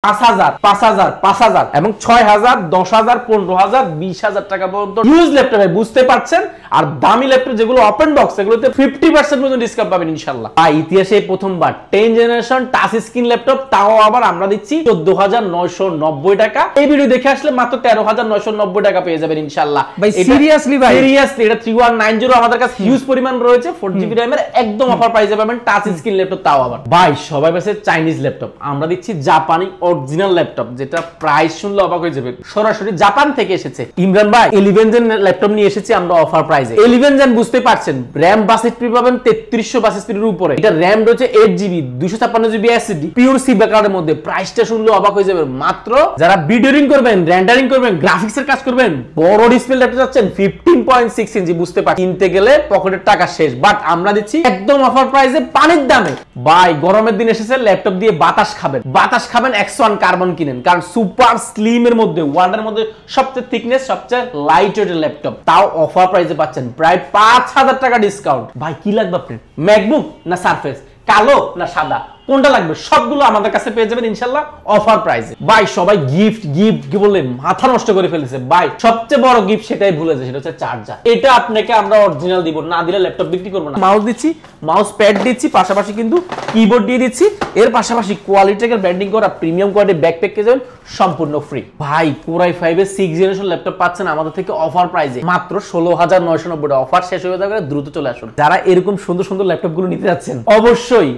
5,000 5,000 5,000 এবং 6,000 10,000 15,000 20,000 টাকা পর্যন্ত ইউজ ল্যাপটপ বুঝতে পারছেন। আর দামি ল্যাপটপ যেগুলো ওপেন বক্স এগুলোতে 50% পর্যন্ত ডিসকাউন্ট পাবেন ইনশাআল্লাহ। ইতিহাসে প্রথমবার 10 জেনারেশন টাচ স্ক্রিন ল্যাপটপ, তাও আবার আমরা দিচ্ছি 14,990 টাকা। এই ভিডিও দেখে আসলে মাত্র 13,990 টাকা পেয়ে যাবেন ইনশাআল্লাহ। ভাই সিরিয়াসলি ভাই, সিরিয়াসলি এটা 3190 আমাদের কাছে হিউজ পরিমাণ রয়েছে। 4GB RAM এর একদম অফার প্রাইসে পাবেন টাচ স্ক্রিন ল্যাপটপ, তাও আবার ভাই সবাই কাছে চাইনিজ ল্যাপটপ, আমরা দিচ্ছি জাপানি অরিজিনাল ল্যাপটপ, যেটা প্রাইস শুনলে অবাক হয়ে যাবে, সরাসরি জাপান থেকে এসেছে। ইমরান ভাই 11 জেন ল্যাপটপ নিয়ে এসেছি আমরা অফার প্রাইসে। 11 জেন বুঝতে পারছেন, RAM বাস স্পিড পাবেন 3300 স্পিডের উপরে। এটা RAM রয়েছে 8GB 256GB SSD pure C ব্যাকগ্রাউন্ডের মধ্যে। প্রাইসটা শুনলে অবাক হয়ে যাবে। মাত্র যারা ভিডিওরিং করবেন, রেন্ডারিং করবেন, গ্রাফিক্সের কাজ করবেন, বড় ডিসপ্লে ল্যাপটপ চাচ্ছেন 15.6 ইঞ্চি, বুঝতে পারছেন কিনতে গেলে পকেটের টাকা শেষ। বাট আমরা দিচ্ছি একদম অফার প্রাইসে পানির দামে। ভাই গরমের দিন এসেছে, ল্যাপটপ দিয়ে বাতাস খাবেন, X1 কার্বন কিনেন, কারণ সুপার স্লিম এর মধ্যে ওয়ার্ল্ডের মধ্যে সবচেয়ে থিকনেস, সবচেয়ে লাইট ওয়েটের ল্যাপটপ, তাও অফার প্রাইসে পাচ্ছেন প্রায় 5,000 টাকা ডিসকাউন্ট। ভাই কি লাগবে আপনার? ম্যাকবুক না সারফেস, কালো না সাদা, কোনটা লাগবে? সবগুলো আমাদের কাছে পেয়ে যাবেন ইনশাআল্লাহ অফার প্রাইসে। ভাই সবাই গিফট বলে মাথা নষ্ট করে ফেলেছে। ভাই সবচেয়ে বড় গিফট সেটাই ভুলে যায়, সেটা হচ্ছে চার্জার। এটা আপনাকে আমরা অরিজিনাল দিব, না দিলে ল্যাপটপ বিক্রি করব না। মাউস দিচ্ছি, মাউস প্যাড দিচ্ছি, পাশাপাশি কিন্তু কিবোর্ড দিয়ে দিচ্ছি। এর পাশাপাশি কোয়ালিটির ব্র্যান্ডিং করা প্রিমিয়াম কোয়ালিটির ব্যাকপ্যাক কে যাবেন সম্পূর্ণ ফ্রি। ভাই Core i5 এর 6 জেনারেশন ল্যাপটপ পাচ্ছেন আমাদের থেকে অফার প্রাইসে মাত্র 16,990 টাকা। অফার শেষ হয়ে যাবে, দ্রুত চলে আসুন। যারা এরকম সুন্দর সুন্দর ল্যাপটপ গুলো নিতে যাচ্ছেন, অবশ্যই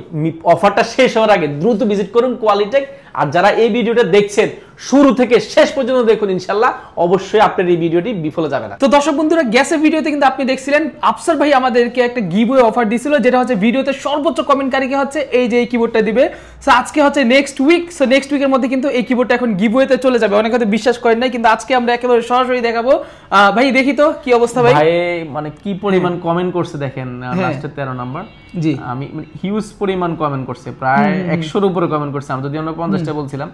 অফারটা শেষ হওয়ার আগে দ্রুত ভিজিট করুন কোয়ালিটেক। আর যারা এই ভিডিওটা দেখছেন শুরু থেকে শেষ পর্যন্ত দেখুন, ইনশাআল্লাহ অবশ্যই আপনার এই ভিডিওটি বিফলে যাবে না। তো দর্শক বন্ধুরা, গ্যাসের ভিডিওতে কিন্তু আপনি দেখছিলেন আফসার ভাই আমাদেরকে একটা গিভওয়ে অফার দিছিল, যেটা হচ্ছে ভিডিওতে সর্বোচ্চ কমেন্টকারীকে হচ্ছে এই যে এই কিবোর্ডটা দিবে। সো আজকে হচ্ছে নেক্সট উইক, সো নেক্সট উইকের মধ্যে কিন্তু এই কিবোর্ডটা এখন গিভওয়েতে চলে যাবে। অনেকে হয়তো বিশ্বাস করেন নাই, কিন্তু আজকে আমরা একেবারে সরাসরি দেখাবো। ভাই দেখি তো কি অবস্থা ভাই। ভাই মানে কি পরিমাণ কমেন্ট করছে দেখেন, লাস্টের 13 নাম্বার। জি আমি হিউজ পরিমাণ কমেন্ট করছে, প্রায় 100 এর উপরে কমেন্ট করছে। আমরা যদি আমরা 50টা বলছিলাম,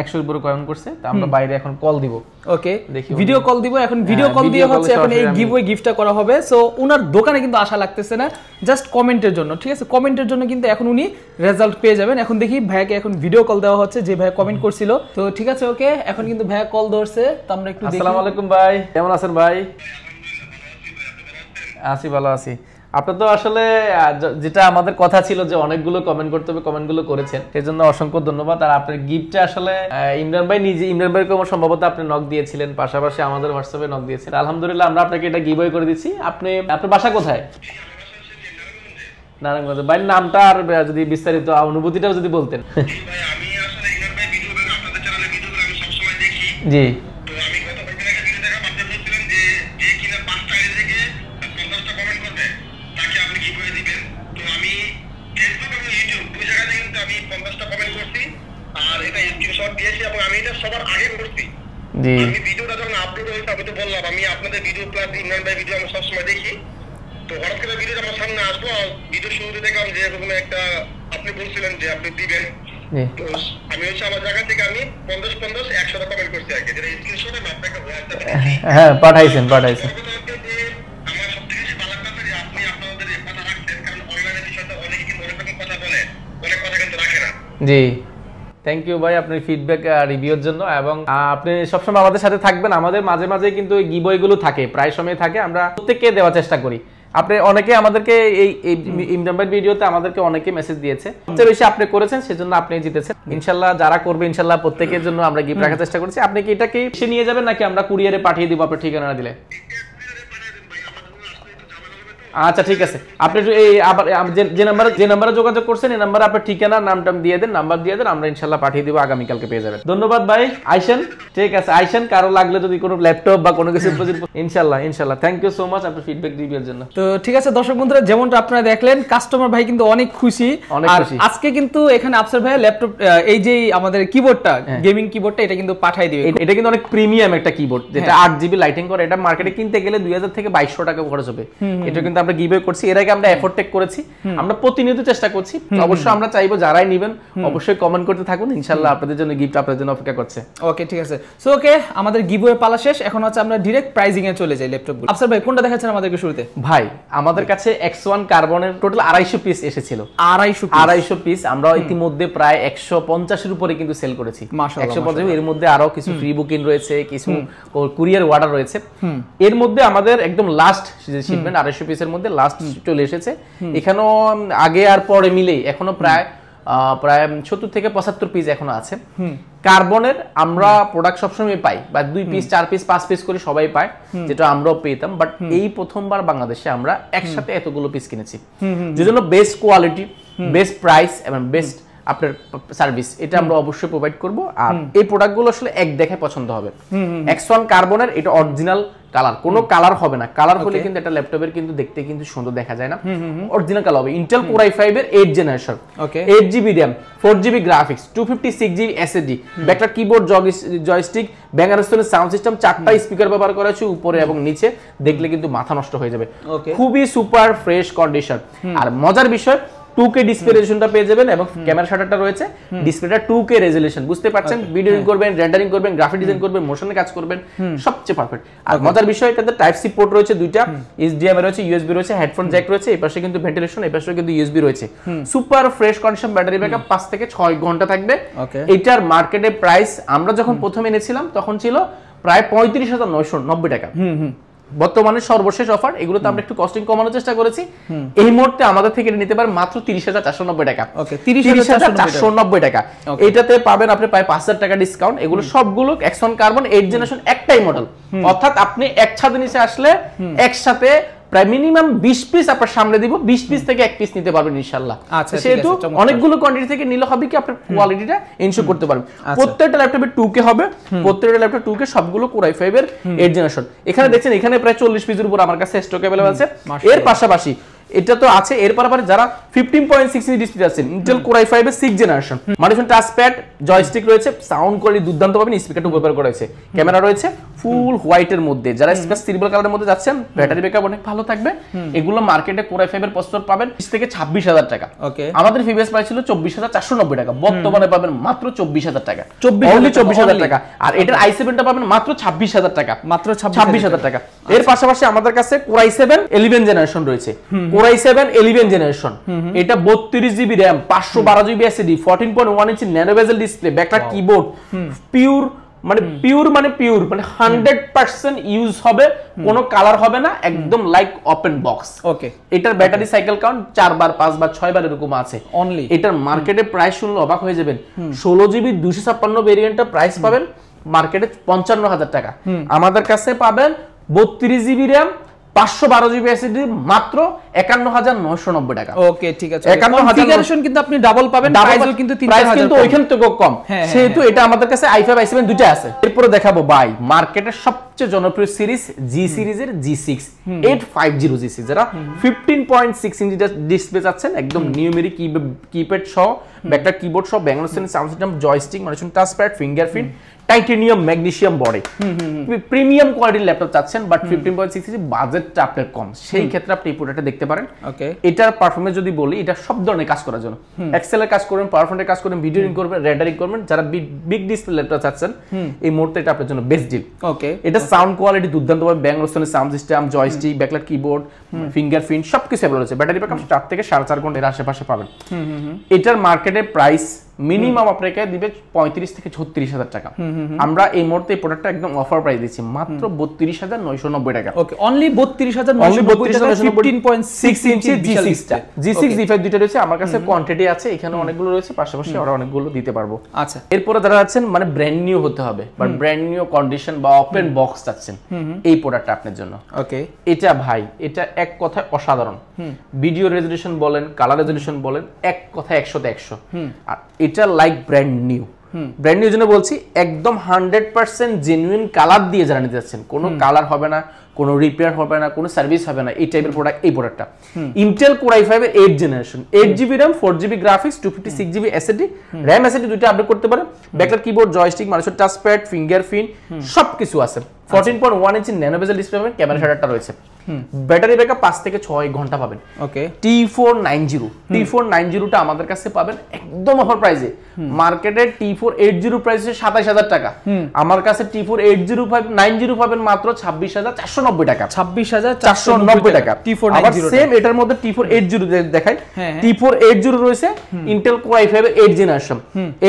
100 এর উপরে কমেন্ট করছে। তো আমরা বাইরে এখন কল দিব। ওকে, ভিডিও কল দিব এখন। ভিডিও কল দিয়ে হচ্ছে এখন এই গিভওয়ে গিফটটা করা হবে। সো উনার দোকানে কিন্তু আসা লাগতেছে না, জাস্ট কমেন্টের জন্য, ঠিক আছে? কমেন্টের জন্য কিন্তু এখন উনি রেজাল্ট পেয়ে যাবেন। এখন দেখি ভাইকে এখন ভিডিও কল দেওয়া হচ্ছে, যে ভাই কমেন্ট করছিল। তো ঠিক আছে, ওকে, এখন কিন্তু ভাই কল ধরছে। তো আমরা একটু দেখি। আসসালামু আলাইকুম ভাই, কেমন আছেন ভাই? আছি, ভালো আছি। আপনার তো আসলে যেটা আমাদের কথা ছিল যে অনেকগুলো কমেন্ট করতে হবে, কমেন্টগুলো করেছেন, সেজন্য অসংখ্য ধন্যবাদ। আর আপনার গিফটটা আসলে ইমরান ভাই নিজে, ইমরান ভাইকে সম্ভবত আপনি নক দিয়েছিলেন, পাশাপাশি আমাদের হোয়াটসঅ্যাপে নক দিয়েছিলেন। আলহামদুলিল্লাহ আমরা আপনাকে এটা গিভওয়ে করে দিচ্ছি। আপনার বাসা কোথায়? নারায়ণগঞ্জ। ভাই নামটা আর যদি বিস্তারিত অনুভূতিটাও যদি বলতেন। জি জি, আমি ভিডিওটা যখন আপলোড হয়েছে আমি তো বললাম আমি আপনাদের ভিডিও প্লাস ইমরান ভাই ভিডিও আমি সবসময় দেখি। তো হঠাৎ করে ভিডিওটা আমার সামনে আসলো, ভিডিও শুরুতে দেখলাম যে এরকম একটা আপনি বলছিলেন যে আপনি দিবেন। তো আমি হচ্ছে আমার জায়গা থেকে আমি 50 100 কমেন্ট করছি আর কি, যেটা স্ক্রিনশট আমি আপনাকে হ্যাঁ পাঠাইছেন। আমার সবথেকে বেশি ভালো লাগছে যে আপনি আপনাদের কথা রাখছেন, কারণ অনলাইনে বিষয়টা অনেকে কিন্তু অনেক রকম কথা বলে, অনেক কথা কিন্তু রাখে না। জি, থ্যাংক ইউ ভাই আপনার ফিডব্যাক রিভিউর জন্য। এবং আপনি সবসময় আমাদের সাথে থাকবেন। আমাদের মাঝে মাঝে কিন্তু এই গিভওয়েগুলো থাকে, প্রায় সময় থাকে, আমরা প্রত্যেককে দেওয়ার চেষ্টা করি। আপনি অনেকে আমাদেরকে এই ইমরান ভাই ভিডিওতে আমাদেরকে অনেকে মেসেজ দিয়েছে, সবচেয়ে বেশি আপনি করেছেন, সেজন্য আপনি জিতেছেন। ইনশাআল্লাহ যারা করবে ইনশাআল্লাহ প্রত্যেকের জন্য আমরা গিফট রাখার চেষ্টা করছি। আপনি কি এটাকে এসে নিয়ে যাবেন নাকি আমরা কুরিয়ারে পাঠিয়ে দিব আপনার ঠিকানা দিলে? আচ্ছা ঠিক আছে, আপনি এই আবার যে নাম্বারে যোগাযোগ করছেন এই নাম্বারে আপনার ঠিকানা নামটা দিয়ে দেন, নাম্বার দিয়ে দেন, আমরা ইনশাআল্লাহ পাঠিয়ে দিব, আগামী কালকে পেয়ে যাবেন। ধন্যবাদ ভাই। আইসেন, ঠিক আছে আইসেন, কারো লাগলে যদি কোনো ল্যাপটপ বা কোনো কিছু ইনশাআল্লাহ থ্যাংক ইউ সো মাচ আপনার ফিডব্যাক রিভিউর জন্য। তো ঠিক আছে দর্শক বন্ধুরা, যেমনটা আপনারা দেখলেন কাস্টমার ভাই কিন্তু অনেক খুশি। আর আজকে কিন্তু এখানে আফসার ভাই ল্যাপটপ এই যে আমাদের কিবোর্ডটা, গেমিং কিবোর্ডটা, এটা কিন্তু পাঠিয়ে দিবে। এটা কিন্তু অনেক প্রিমিয়াম একটা কিবোর্ড, যেটা 8GB লাইটিং করে। এটা মার্কেটে কিনতে গেলে 2000 থেকে 2200 টাকা খরচ হবে। এটা কিন্তু যেটা আমরা গিভওয়ে করছি, এর আগে আমরা এফোর্ট টেক করেছি, আমরা প্রতিনিয়ত চেষ্টা করছি। অবশ্যই আমরা চাইবো যারাই নেবেন অবশ্যই কমেন্ট করতে থাকুন, ইনশাআল্লাহ আপনাদের জন্য গিফট আপনাদের জন্য অপেক্ষা করছে। ওকে ঠিক আছে। সো ওকে, আমাদের গিভওয়ে পালা শেষ, এখন হচ্ছে আমরা ডাইরেক্ট প্রাইজিং এ চলে যাই ল্যাপটপগুলো। আফসার ভাই কোনটা দেখাচ্ছেন আমাদেরকে শুরুতে? ভাই আমাদের কাছে X1 কার্বনের টোটাল 250 পিস এসেছিল। 250 পিস আমরা ইতিমধ্যে প্রায় 150 এর উপরে কিন্তু সেল করেছি। 150, এর মধ্যে আরো কিছু ফ্রি বুকিং রয়েছে, কিছু কুরিয়ার অর্ডার রয়েছে। এর মধ্যে আমাদের একদম লাস্ট যে শিপমেন্ট 250 পিসের মধ্যে লাস্ট চলে এসেছে। এখানেও আগে আর পরে মিলে এখনো প্রায় 70 থেকে 75 পিস এখনো আছে। কার্বনের আমরা প্রোডাক্ট সবসময় পাই, বা 2 পিস 4 পিস 5 পিস করে সবাই পায়, যেটা আমরাও পেতাম, বাট এই প্রথমবার বাংলাদেশে আমরা একসাথে এতগুলো পিস কিনেছি, যে জন্য বেস্ট কোয়ালিটি, বেস্ট প্রাইস এবং বেস্ট আপনার সার্ভিস এটা আমরা অবশ্যই প্রোভাইড করব। আর এই প্রোডাক্টগুলো আসলে এক দেখায় পছন্দ হবে। X1 কার্বনের এটা অরিজিনাল কালার, কোনো কালার হবে না, কালার হলে কিন্তু এটা ল্যাপটপের কিন্তু দেখতে কিন্তু সুন্দর দেখা যায় না, অরিজিনাল কালার হবে। ইন্টেল Core i5 এর 8 generation, 8GB RAM, 4GB graphics, 256GB SSD, backlight keyboard, joystick, Bang & Olufsen sound system, 4টা স্পিকার ব্যবহার করা হয়েছে উপরে এবং নিচে, দেখলে কিন্তু মাথা নষ্ট হয়ে যাবে। খুবই সুপার ফ্রেশ কন্ডিশন। আর মজার বিষয় 2K ডিসপ্লে রেজোলিউশনটা পেয়ে যাবেন, এবং ক্যামেরা শাটারটা রয়েছে, ডিসপ্লেটা 2K রেজোলিউশন, বুঝতে পারছেন, ভিডিও করবেন, রেন্ডারিং করবেন, গ্রাফিক ডিজাইন করবেন, মোশনে কাজ করবেন, সবচেয়ে পারফেক্ট। আর মজার বিষয় এটাতে টাইপ সি পোর্ট রয়েছে, দুইটা HDMI রয়েছে, USB রয়েছে, হেডফোন জ্যাক রয়েছে, এই পাশে কিন্তু ভেন্টিলেশন, এই পাশে কিন্তু USB রয়েছে। Super fresh condition, battery backup 5 থেকে 6 ঘন্টা থাকবে। এটার মার্কেটে প্রাইস আমরা যখন প্রথম এনেছিলাম তখন ছিল প্রায় 35,990 টাকা। বর্তমানে সর্বশেষ অফার, এগুলোতে আমরা একটু কস্টিং কমানোর চেষ্টা করেছি। এই মুহূর্তে আমাদের থেকে নিতে পারেন মাত্র 30,490 টাকা। 30,490 টাকা। এটাতে পাবেন আপনি প্রায় 5,000 টাকা ডিসকাউন্ট। এগুলো সবগুলো X1 কার্বন 8 জেনারেশন, একটাই মডেল, অর্থাৎ আপনি এক ছাদে নিচে আসলে একসাথে প্রায় মিনিমাম 20 পিস আপনার সামনে দিব, 20 পিস থেকে 1 পিস নিতে পারবেন ইনশাআল্লাহ। সেহেতু অনেকগুলো কোয়ান্টিটি থেকে নিলে হবে কি আপনার কোয়ালিটিটা এনশিওর করতে পারবেন। প্রত্যেকটা ল্যাপটপে 2K হবে, প্রত্যেকটা ল্যাপটপ 2K, সবগুলো Core i5 এর 8 জেনারেশন। এখানে দেখছেন এখানে প্রায় 40 পিসের উপর আমার কাছে স্টক अवेलेबल আছে। এর পাশাপাশি এটা তো আছে, এর পাশাপাশি যারা 15.6 ইঞ্চি ডিসপ্লে আছেন, ইন্টেল Core i5 এর 6 জেনারেশন, মডিফাইড টাচপ্যাড, জয়স্টিক রয়েছে, সাউন্ড কোয়ালিটি দুর্দান্ত পাবেন, স্পিকারটা ব্যবহার করা হয়েছে, ক্যামেরা রয়েছে ফুল হোয়াইটের মধ্যে, যারা স্পেস সিলভার কালারের মধ্যে যাচ্ছেন, ব্যাটারি ব্যাকআপ অনেক ভালো থাকবে। এগুলো মার্কেটে Core i5 এর প্রসেসর পাবেন 20 থেকে 26,000 টাকা। আমাদের প্রিভিয়াস প্রাইস ছিল 24,490 টাকা, বর্তমানে পাবেন মাত্র 24,000 টাকা, 24,000 টাকা। আর এটার i7টা পাবেন মাত্র 26,000 টাকা, মাত্র 26,000 টাকা। এর পাশাপাশি আমাদের কাছে Core i7 11 জেনারেশন রয়েছে, Core i7 11 জেনারেশন, এটা 32GB RAM, 512GB SSD, 14.1 inch nano bezel display, backlight keyboard, pure মানে 100% ইউজ হবে, কোনো কালার হবে না, একদম লাইক ওপেন বক্স। এটার ব্যাটারি সাইকেল কাউন্ট 4 বার 5 বার 6 বার এরকম আছে অনলি। এটার মার্কেটে প্রাইস শুনলে অবাক হয়ে যাবেন, 16GB 256 ভেরিয়েন্টের প্রাইস পাবেন মার্কেটে 55,000 টাকা। আমাদের কাছে পাবেন 32GB RAM, 512GB SSD মাত্র 51,990 টাকা। ওকে ঠিক আছে, কনফিগারেশন কিন্তু আপনি ডাবল পাবেন, প্রাইসও কিন্তু 3,000 কিন্তু ওইখান থেকে কম, সেহেতু এটা আমাদের কাছে i5 i7 দুটো আছে। এরপর দেখাবো ভাই মার্কেটের সবচেয়ে জনপ্রিয় সিরিজ G সিরিজের G6 850 G6, যারা 15.6 ইঞ্চি ডিসপ্লে চাচ্ছেন, একদম নিউমেরিক কিপ্যাড সহ, ব্যাকলাইট কিবোর্ড সহ, Bang & Olufsen sound system, joystick, modified touchpad, fingerprint, titanium magnesium body, premium কোয়ালিটির ল্যাপটপ চাচ্ছেন, বাট 15.6 ইঞ্চি বাজেটটা আপনার কম, সেই ক্ষেত্রে আপনি এই প্রোডাক্টটা দেখতে পারেন। এটার পারফরম্যান্স যদি বলি, এটা সব ধরনের কাজ করার জন্য, এক্সেল এর কাজ করবেন, পাওয়ারপয়েন্টের কাজ করবেন, ভিডিও এডিটিং করবেন, রেন্ডারিং করবেন, যারা বিগ ডিসপ্লে ল্যাপটপ চাচ্ছেন এই মুহূর্তে এটা আপনার জন্য বেস্ট ডিল। এটা সাউন্ড কোয়ালিটি দুর্দান্ত পাবেন, Bang & Olufsen sound system, joystick, backlight keyboard, fingerprint সবকিছু अवेलेबल আছে, ব্যাটারি ব্যাকআপ 4 থেকে 4.5 ঘন্টার আশেপাশে পাবেন। এটার মার্কেটে প্রাইস মিনিমাম আপনাকে দিবে 35 থেকে 36,000 টাকা। আমরা এই মুহূর্তে এই প্রোডাক্টটা একদম অফার প্রাইস দিচ্ছি মাত্র 32,990 টাকা। ওকে, অনলি 32,990 টাকা, 15.6 ইঞ্চি G6 G5 দুটো রয়েছে আমার কাছে, কোয়ান্টিটি আছে এখানে অনেকগুলো রয়েছে, পাশাপাশি আরো অনেকগুলো দিতে পারবো। আচ্ছা, এরপরে যারা আছেন মানে ব্র্যান্ড নিউ হতে হবে বা ব্র্যান্ড নিউ কন্ডিশন বা ওপেন বক্স চাচ্ছেন, এই প্রোডাক্টটা আপনার জন্য। ওকে, এটা ভাই এটা এক কথায় অসাধারণ, ভিডিও রেজোলিউশন বলেন, কালার রেজোলিউশন বলেন, এক কথায় 100 তে 100। আর এটা like brand new, brand new জন্য বলছি, একদম 100% জেনুইন কালার দিয়ে যারা নিতে যাচ্ছেন, কোনো কালার হবে না, কোনো রিপেয়ার হবে না, কোনো সার্ভিস হবে না, এই টাইপের প্রোডাক্ট এই প্রোডাক্টটা। ইন্টেল কোর i5 এর 8 generation, 8GB RAM, 4GB graphics, 256GB SSD, RAM SSD দুইটা আপডেট করতে পারে, ব্যাকলাইট কিবোর্ড, জয়স্টিক, মানুষের টাচপ্যাড, ফিঙ্গারপ্রিন্ট সবকিছু আছে। 14.1 ইঞ্চি ন্যানো বেজেল ডিসপ্লে পাবেন, ক্যামেরা শাটারটা রয়েছে, ব্যাটারি ব্যাকআপ 5 থেকে 6 ঘন্টা পাবেন। ওকে, T490 টা আমাদের কাছে পাবেন একদম অফার প্রাইসে। মার্কেটে T480 প্রাইস হচ্ছে 27000 টাকা, আমার কাছে T490 পাবেন মাত্র 26490 টাকা, 26490 টাকা। আবার সেম এটার মধ্যে T480 দেখাই, T480 রয়েছে ইন্টেল কোর i5 এর 8 generation,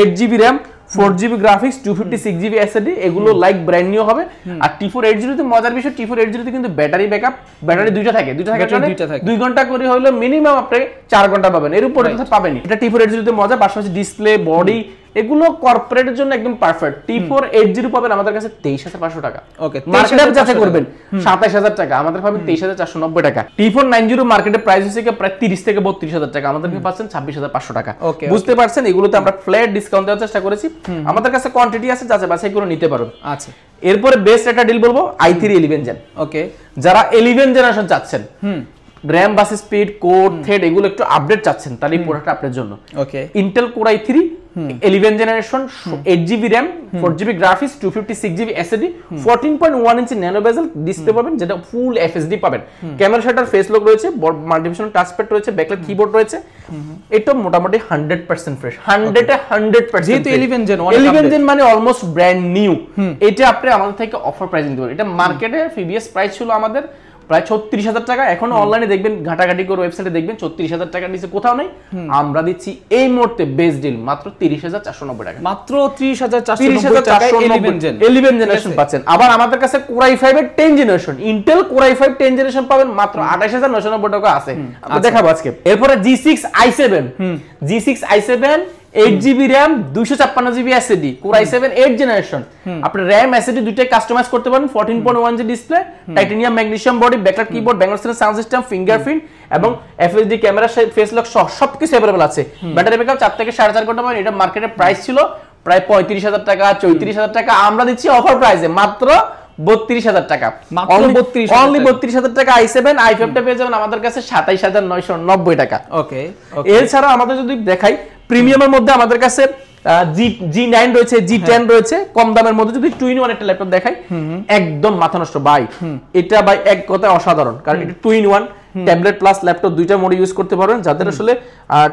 8GB RAM, 4GB graphics, 256GB SSD, এগুলো লাইক ব্র্যান্ড নিউ হবে। আর T480 তে মজার বিষয়, T480 তে কিন্তু ব্যাটারি ব্যাকআপ, ব্যাটারি দুইটা থাকে 2 ঘন্টা করে হলো মিনিমাম আপনি 4 ঘন্টা পাবেন, এর উপরে তো পাবেনই। এটা T480 তে মজা, পাশাপাশি ডিসপ্লে, বডি এগুলো কর্পোরেটের জন্য একদম পারফেক্ট। T480 পাবেন আমাদের কাছে 23500 টাকা। ওকে, মার্কেটে যাচাই করবেন 27000 টাকা, আমাদের পাবেন 23490 টাকা। T490 মার্কেটে প্রাইস হচ্ছে প্রায় 30 থেকে 32000 টাকা, আমাদের কাছে পাচ্ছেন 26500 টাকা। বুঝতে পারছেন, এগুলোতে আমরা ফ্ল্যাট ডিসকাউন্ট দেওয়ার চেষ্টা করেছি, আমাদের কাছে কোয়ান্টিটি আছে, যাচাই বাছাই করে নিতে পারো। আচ্ছা, এরপরে বেস্ট একটা ডিল বলবো i3 11 জেন। ওকে, যারা 11 জেনারেশন চাচ্ছেন, RAM bus speed, code, thread এগুলো একটু আপডেট চাচ্ছেন, তাহলে এই প্রোডাক্টটা আপনার জন্য। Okay, Intel core i3 11 generation, 8GB RAM, 4GB graphics, 256GB SSD, 14.1 inch nano bezel display পাবেন, যেটা ফুল FHD পাবেন, ক্যামেরা শাটার, ফেস লক রয়েছে, মাল্টিফাংশন টাচপ্যাড রয়েছে, ব্যাকলাইট কিবোর্ড রয়েছে। এটা মোটামুটি 100% ফ্রেশ, 100% যেহেতু 11 জেন মানে অলমোস্ট ব্র্যান্ড নিউ। এটা আপনি আমাদের থেকে অফার প্রাইস নিতে পারেন। এটা মার্কেটে প্রিভিয়াস প্রাইস ছিল আমাদের প্রায় 36000 টাকা, এখন অনলাইনে দেখবেন, ঘাটাঘাটি করে ওয়েবসাইটে দেখবেন 34000 টাকার নিচে কোথাও নেই। আমরা দিচ্ছি এই মুহূর্তে বেস্ট ডিল মাত্র 30490 টাকা, মাত্র 30490 টাকা 11 জেনারেশন পাচ্ছেন। আবার আমাদের কাছে কোর i5 এর 10 generation, Intel core i5 10 generation পাবেন মাত্র 28990 টাকা আছে, আমরা দেখাবো আজকে। এরপরে G6 i7, 8GB RAM, 256GB SSD, core i7 8 generation. আপনি RAM SSD দুইটাই কাস্টমাইজ করতে পারেন, 14.1 display, titanium magnesium body, backlight keyboard, Bangalore sound system, fingerprint এবং FHD ক্যামেরা, ফেস লক সবকিছু अवेलेबल আছে। ব্যাটারি ব্যাকআপ 4 থেকে 4.5 ঘন্টা পাবেন। এটা মার্কেটের প্রাইস ছিল প্রায় 35000 টাকা, 34000 টাকা, আমরা দিচ্ছি অফার প্রাইসে মাত্র 32000 টাকা, অনলি 32000 টাকা। i7 i5 টা পেয়ে যাবেন আমাদের কাছে 27990 টাকা। ওকে, এছাড়া আমাদের যদি দেখাই প্রিমিয়ামের মধ্যে আমাদের কাছে G9 রয়েছে, G10 রয়েছে, কম দামের মধ্যে যদি 2-in-1 একটা ল্যাপটপ দেখাই, একদম মাথা নষ্ট ভাই। এটা ভাই এক কথায় অসাধারণ, কারণ এটা 2-in-1 ট্যাবলেট প্লাস ল্যাপটপ দুইটা মোডে ইউজ করতে পারবেন। যাদের আসলে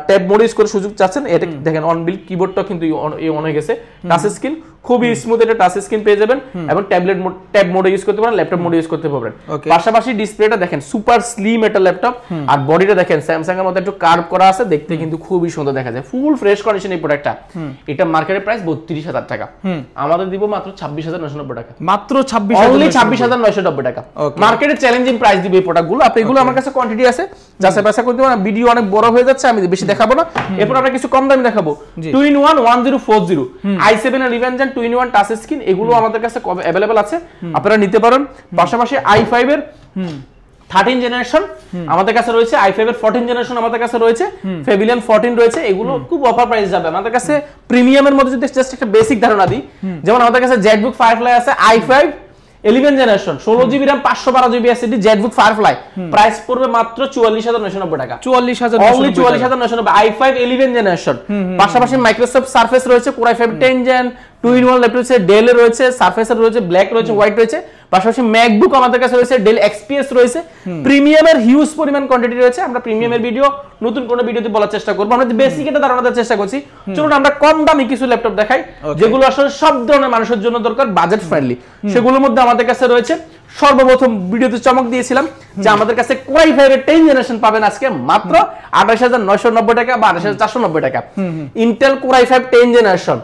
ট্যাব মোড ইউজ করে সুযোগ চাচ্ছেন, এটা দেখেন অন বিল্ড কিবোর্ডটা কিন্তু অন হয়ে গেছে, টাচ স্ক্রিন খুবই স্মুথ, এটা টাচ স্ক্রিন পেয়ে যাবেন এবং ট্যাবলেট মোড, ট্যাব মোডে ইউজ করতে পারেন, ল্যাপটপ মোডে ইউজ করতে পারবেন। পাশাপাশি ডিসপ্লেটা দেখেন সুপার স্লিম একটা ল্যাপটপ, আর বডিটা দেখেন স্যামসাং এর মতো একটু কার্ভ করা আছে, দেখতে কিন্তু খুবই সুন্দর দেখা যায়, ফুল ফ্রেশ কন্ডিশন এই প্রোডাক্টটা। এটা মার্কেটের প্রাইস 32000 টাকা, আমাদের দিব মাত্র 26990 টাকা, মাত্র 26990 টাকা। মার্কেটে চ্যালেঞ্জিং প্রাইস দিব এই প্রোডাক্টগুলো। আপনি এগুলো আমার কাছে কোয়ান্টিটি আছে, যাচাই বাছাই করতে পারেন। ভিডিও অনেক বড় হয়ে যাচ্ছে, আমি বেশি দেখাবো না। এরপর আমরা কিছু কম দামি দেখাবো, 2-in-1 1040, i7 এর 11 জেন 2-in-1 টাচ স্ক্রিন, এগুলো আমাদের কাছে अवेलेबल আছে, আপনারা নিতে পারেন। পাশাপাশি i5 এর 13 জেনারেশন আমাদের কাছে রয়েছে, i5 এর 14 জেনারেশন আমাদের কাছে রয়েছে, Pavilion 14 রয়েছে, এগুলো খুব অফার প্রাইস যাবে আমাদের কাছে। প্রিমিয়ামের মধ্যে যদি জাস্ট একটা বেসিক ধারণা দিই, যেমন আমাদের কাছে ZBook Firefly আছে, i5 11 generation, 16GB RAM, 512GB SSD, ZBook Firefly, price পড়বে মাত্র 44990 টাকা, 44990, i5 11 জেনারেশন। পাশাপাশি মাইক্রোসফট সারফেস রয়েছে, core i5 10 gen, 2-in-1 laptop রয়েছে, ডেল এর রয়েছে, সারফেস এর রয়েছে, ব্ল্যাক রয়েছে, হোয়াইট রয়েছে। পাশাপাশি ম্যাকবুক আমাদের কাছে রয়েছে, ডেল XPS রয়েছে, প্রিমিয়ামের হিউজ পরিমাণ কোয়ান্টিটি রয়েছে। আমরা প্রিমিয়ামের ভিডিও নতুন কোন ভিডিওতে বলার চেষ্টা করব, আমরা বেসিক এটা ধারণা দেওয়ার চেষ্টা করছি। চলুন আমরা কম দামি কিছু ল্যাপটপ দেখাই, যেগুলো আসলে সব ধরনের মানুষের জন্য দরকার, বাজেট ফ্রেন্ডলি। সেগুলোর মধ্যে আমাদের কাছে রয়েছে, সর্বপ্রথম ভিডিওতে চমক দিয়েছিলাম যে আমাদের কাছে কোর i5 এর 10 জেনারেশন পাবেন আজকে মাত্র 28990 টাকা বা 28490 টাকা। Intel core i5 10 generation,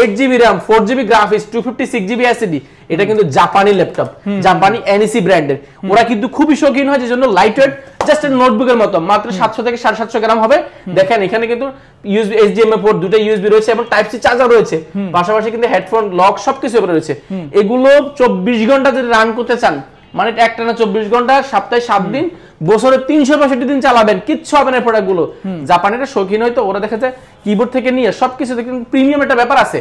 8GB RAM, 4GB graphics, 256GB SSD, এটা কিন্তু জাপানি ল্যাপটপ, জাপানি NEC ব্র্যান্ডের। ওরা কিন্তু খুবই শৌখিন হয়, যেজন্য লাইট ওয়েট, জাস্ট নোটবুকের মতো, মাত্র 700 থেকে 750 গ্রাম হবে। দেখেন এখানে কিন্তু ইউএসবি HDMI পোর্ট, দুটো ইউএসবি রয়েছে এবং টাইপ সি চার্জার রয়েছে, পাশাপাশি কিন্তু হেডফোন, লক সবকিছু রয়েছে। এগুলো 24 ঘন্টা যদি রান করতে চান, মানে একটানা 24 ঘন্টা, সপ্তাহে 7 দিন, বছরে 365 দিন চালাবেন, কিচ্ছু হবে না। প্রোডাক্টগুলো জাপানিরা শৌখিন হয়তো, ওরা দেখা যায় কিবোর্ড থেকে নিয়ে সবকিছু থেকে প্রিমিয়াম একটা ব্যাপার আছে।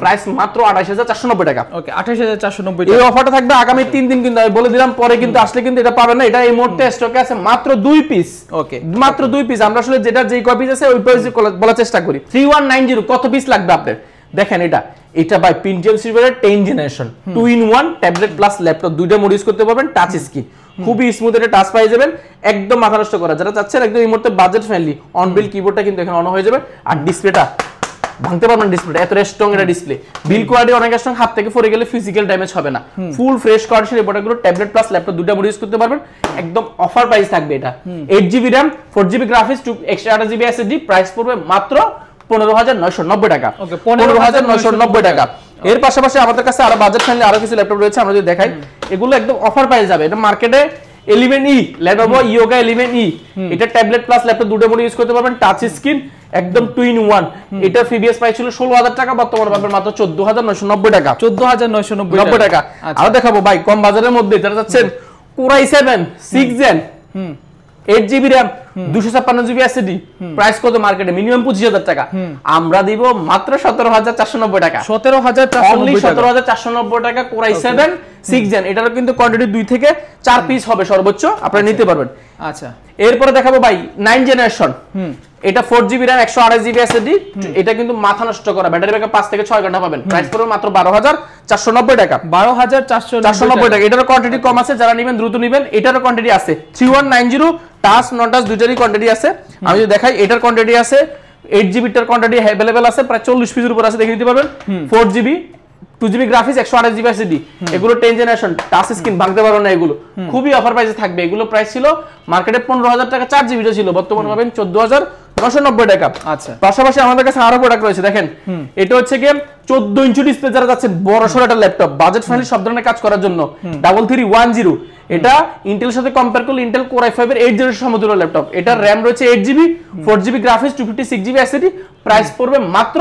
প্রাইস মাত্র 28490 টাকা। ওকে 28490 এই অফারটা থাকবে আগামী 3 দিন, কিন্তু আমি বলে দিলাম, পরে কিন্তু আসলে কিন্তু এটা পাবেন না। এটা এই মুহূর্তে স্টকে আছে মাত্র 2 পিস। ওকে মাত্র 2 পিস। আমরা আসলে যেটা যেই কয় পিস আছে ওই পিস বলার চেষ্টা করি। 3190 কত পিস লাগবে আপনার? দেখেন এটা ভাই Pentium সিরিজের 10 generation 2-in-1 tablet plus laptop দুইটা মোড ইউজ করতে পারবেন, টাচ স্ক্রিন, খুবই স্মুথ এটা টাচ পাই যাবেন, একদম মাথা নষ্ট করা যারা চাচ্ছেন একদম এই মুহূর্তে বাজেট ফ্রেন্ডলি অন বিল কিবোর্ডটা কিন্তু এখানে অন হয়ে যাবে। আর ডিসপ্লেটা ভাঙতে পারবেন, ডিসপ্লেটা এত স্ট্রং এটা ডিসপ্লে, বিল কোয়ালিটি অনেক স্ট্রং, হাত থেকে পড়ে গেলে ফিজিক্যাল ড্যামেজ হবে না, ফুল ফ্রেশ কন্ডিশন। এই প্রোডাক্টগুলো ট্যাবলেট প্লাস ল্যাপটপ দুটো মোড ইউজ করতে পারবেন, একদম অফার প্রাইস থাকবে। এটা 8GB RAM 4GB graphics 128GB SSD, price পড়বে মাত্র 15990 টাকা। ওকে 15990 টাকা। এর পাশাপাশি আমাদের কাছে আরো বাজেট ফ্রেন্ডলি আরো কিছু ল্যাপটপ রয়েছে, আমরা যদি দেখাই এগুলো একদম অফার প্রাইস যাবে। এটা মার্কেটে 11E Lenovo Yoga 11E, এটা ট্যাবলেট প্লাস ল্যাপটপ দুটো মোড ইউজ করতে পারবেন, টাচ স্ক্রিন, একদম 2-in-1। এটা প্রিভিয়াস প্রাইস ছিল 16000 টাকা, বর্তমানে পাবেন মাত্র 14990 টাকা। 14990 টাকা। আর দেখাবো ভাই কম বাজারের মধ্যে যারা যাচ্ছেন Core i7 6 Gen 8GB RAM 256GB SSD, price কত মার্কেটে? মিনিমাম 25000 টাকা, আমরা দিব মাত্র 17490 টাকা। 17490 টাকা Core i7 6 Gen। এটারও কিন্তু কোয়ান্টিটি 2 থেকে 4 পিস হবে সর্বোচ্চ, আপনারা নিতে পারবেন। আচ্ছা এরপরে দেখাবো ভাই 9 জেনারেশন, এটা 4GB RAM 128GB SSD, এটা কিন্তু মাথা নষ্ট করা, ব্যাটারি ব্যাকআপ 5 থেকে 6 ঘন্টা পাবেন, প্রাইস পড়বে মাত্র 12490 টাকা। 12490 টাকা। এটারও কোয়ান্টিটি কম আছে, যারা নেবেন দ্রুত নেবেন। এটারও কোয়ান্টিটি আছে 3190 টাচ নন টাচ দুইটারই কোয়ান্টিটি আছে। আমি যদি দেখাই এটার কোয়ান্টিটি আছে 8GB টার কোয়ান্টিটি अवेलेबल আছে, প্রায় 40 পিসের উপর আছে, দেখে নিতে পারবেন। 4GB 2GB graphics 128GB SSD, এগুলো 10 জেনারেশন, টাচ স্ক্রিন, ভাঙতে পারো না, এগুলো খুবই অফার প্রাইসে থাকবে। এগুলো প্রাইস ছিল মার্কেটে 15000 টাকা, 4GB ছিল, বর্তমানে পাবেন 14990 টাকা। আচ্ছা পাশাপাশি আমাদের কাছে আরো প্রোডাক্ট রয়েছে, দেখেন এটা হচ্ছে কি 14 ইঞ্চি ডিসপ্লে, যারা যাচ্ছেন বড় সড়ো একটা ল্যাপটপ বাজেট ফ্রেন্ডলি সব ধরনের কাজ করার জন্য 3310, এটা ইন্টেলের সাথে কম্পেয়ার করলে ইন্টেল Core i5 এর 8 জেনারেশন সমতুল্য ল্যাপটপ। এটা RAM রয়েছে 8GB 4GB graphics 256GB SSD, price পড়বে মাত্র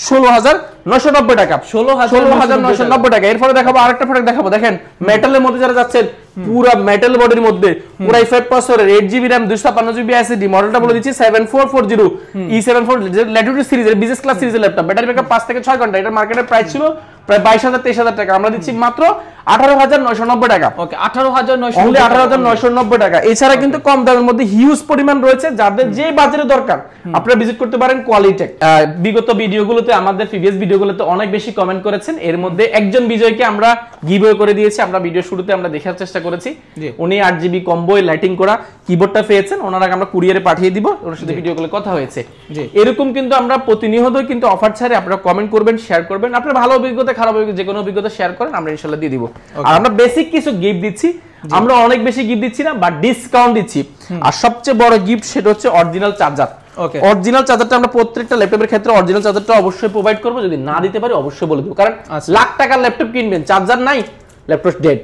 16990 টাকা। 16990 টাকা। এরপরে দেখাবো আরেকটা প্রোডাক্ট দেখাবো, দেখেন মেটালের মধ্যে যারা যাচ্ছেন পুরো মেটাল বডির মধ্যে Core i5 প্রসেসরের 8GB RAM 256GB SSD, মডেলটা বলে দিচ্ছি 7440 E74 ল্যাটিটিউড সিরিজের বিজনেস ক্লাস সিরিজের ল্যাপটপ, ব্যাটারি ব্যাকআপ 5 থেকে 6 ঘন্টা। এটা মার্কেটের প্রাইস ছিল প্রায় 22000-23000 টাকা, আমরা দিচ্ছি মাত্র 18990 টাকা। ওকে 18990 অনলি 18990 টাকা। এছাড়া কিন্তু কম দামের মধ্যে হিউজ পরিমাণ রয়েছে, যাদের যে বাজারে দরকার আপনারা ভিজিট করতে পারেন কোয়ালিটেক। বিগত ভিডিওগুলোতে আমাদের প্রিভিয়াস ভিডিওগুলোতে অনেক বেশি কমেন্ট করেছেন, এর মধ্যে একজন বিজয়কে আমরা গিভঅ্যাওয়ে করে দিয়েছি, আমরা ভিডিও শুরুতে আমরা দেখার চেষ্টা করেছি। উনি 8GB কম্বো লাইটিং করা কিবোর্ডটা পেয়েছেন, ওনারা আমরা কুরিয়ারে পাঠিয়ে দিব, ওনার সাথে ভিডিও কলে কথা হয়েছে। এরকম কিন্তু আমরা প্রতিনিয়ত কিন্তু অফার ছাড়ে, আপনারা কমেন্ট করবেন, শেয়ার করবেন, আপনার ভালো অভিজ্ঞতা খারাপ অভিজ্ঞতা যে কোনো অভিজ্ঞতা শেয়ার করেন, আমরা ইনশাআল্লাহ দিয়ে দিব। আর আমরা বেসিক কিছু গিফট দিচ্ছি, আমরা অনেক বেশি গিফট দিচ্ছি না, বাট ডিসকাউন্ট দিচ্ছি। আর সবচেয়ে বড় গিফট সেটা হচ্ছে অরিজিনাল চার্জার। অরিজিনাল চার্জারটা আমরা প্রত্যেকটা ল্যাপটপের ক্ষেত্রে অরিজিনাল চার্জারটা অবশ্যই প্রোভাইড করব, যদি না দিতে পারি অবশ্যই বলে দেব, কারণ লাখ টাকার ল্যাপটপ কিনবেন চার্জার নাই, ল্যাপটপ ডেড,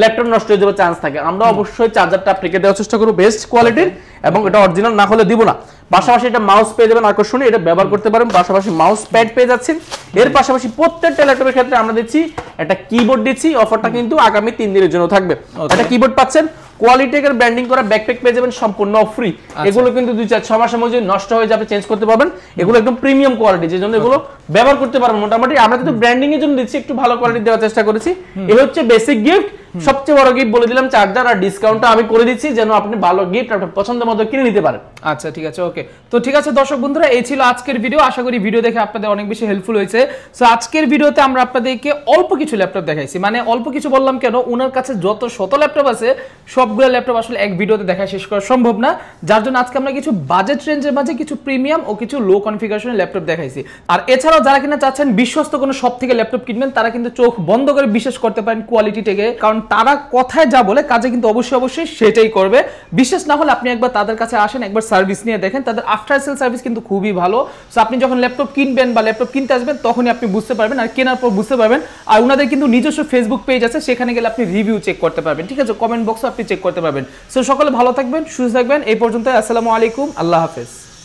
ল্যাপটপ নষ্ট হয়ে যাওয়ার চান্স থাকে। আমরা অবশ্যই চার্জারটা আপনাকে দেওয়ার চেষ্টা করব বেস্ট কোয়ালিটির, এবং এটা অরিজিনাল না হলে দিব না। পাশাপাশি এটা মাউস পেয়ে যাবেন আকর্ষণীয়, এটা ব্যবহার করতে পারেন, পাশাপাশি মাউস প্যাড পেয়ে যাচ্ছেন। এর পাশাপাশি প্রত্যেকটা ল্যাপটপের ক্ষেত্রে আমরা দিচ্ছি একটা কিবোর্ড দিচ্ছি, অফারটা কিন্তু আগামী 3 দিনের জন্য থাকবে। একটা কিবোর্ড পাচ্ছেন, কোয়ালিটিকের ব্র্যান্ডিং করা ব্যাকপ্যাক পেয়ে যাবেন সম্পূর্ণ ফ্রি। এগুলো কিন্তু 2-4-6 মাসের মধ্যে নষ্ট হয়ে যাবে, চেঞ্জ করতে পারবেন। এগুলো একদম প্রিমিয়াম কোয়ালিটি, যে জন্য এগুলো ব্যবহার করতে পারবেন মোটামুটি। আমরা কিন্তু ব্র্যান্ডিং এর জন্য দিচ্ছি, একটু ভালো কোয়ালিটি দেওয়ার চেষ্টা করেছি। এই হচ্ছে বেসিক গিফট। সবচেয়ে বড় গিফট বলে দিলাম চার্জার, আর ডিসকাউন্টটা আমি করে দিচ্ছি যেন আপনি ভালো গিফট আপনার পছন্দের মতো কিনে নিতে পারেন। আচ্ছা ঠিক আছে, ওকে। তো ঠিক আছে দর্শক বন্ধুরা, এই ছিল আজকের ভিডিও। আশা করি ভিডিও দেখে আপনাদের অনেক বেশি হেল্পফুল হয়েছে। সো আজকের ভিডিওতে আমরা আপনাদেরকে অল্প কিছু ল্যাপটপ দেখাইছি, মানে অল্প কিছু বললাম কেন, ওনার কাছে যত শত ল্যাপটপ আছে সবগুলো ল্যাপটপ আসলে এক ভিডিওতে দেখা শেষ করা সম্ভব না, যার জন্য আজকে আমরা কিছু বাজেট রেঞ্জের মাঝে কিছু প্রিমিয়াম ও কিছু লো কনফিগারেশনের ল্যাপটপ দেখাইছি। আর এছাড়াও যারা কিনা চাচ্ছেন বিশ্বস্ত কোনো শপ থেকে ল্যাপটপ কিনবেন, তারা কিন্তু চোখ বন্ধ করে বিশ্বাস করতে পারেন কোয়ালিটি থেকে, কারণ তারা কথায় যা বলে কাজে কিন্তু অবশ্যই সেটাই করবে। বিশ্বাস না হলে আপনি একবার তাদের কাছে আসেন, একবার সার্ভিস নিয়ে দেখেন, তাদের আফটার সেল সার্ভিস কিন্তু খুবই ভালো। সো আপনি যখন ল্যাপটপ কিনবেন বা ল্যাপটপ কিনতে আসবেন তখনই আপনি বুঝতে পারবেন, আর কেনার পর বুঝতে পারবেন। আর ওনাদের কিন্তু নিজস্ব ফেসবুক পেজ আছে, সেখানে গেলে আপনি রিভিউ চেক করতে পারবেন, ঠিক আছে, কমেন্ট বক্সে আপনি চেক করতে পারবেন। সো সকলে ভালো থাকবেন, সুস্থ থাকবেন। এই পর্যন্ত, আসসালামু আলাইকুম, আল্লাহ হাফেজ।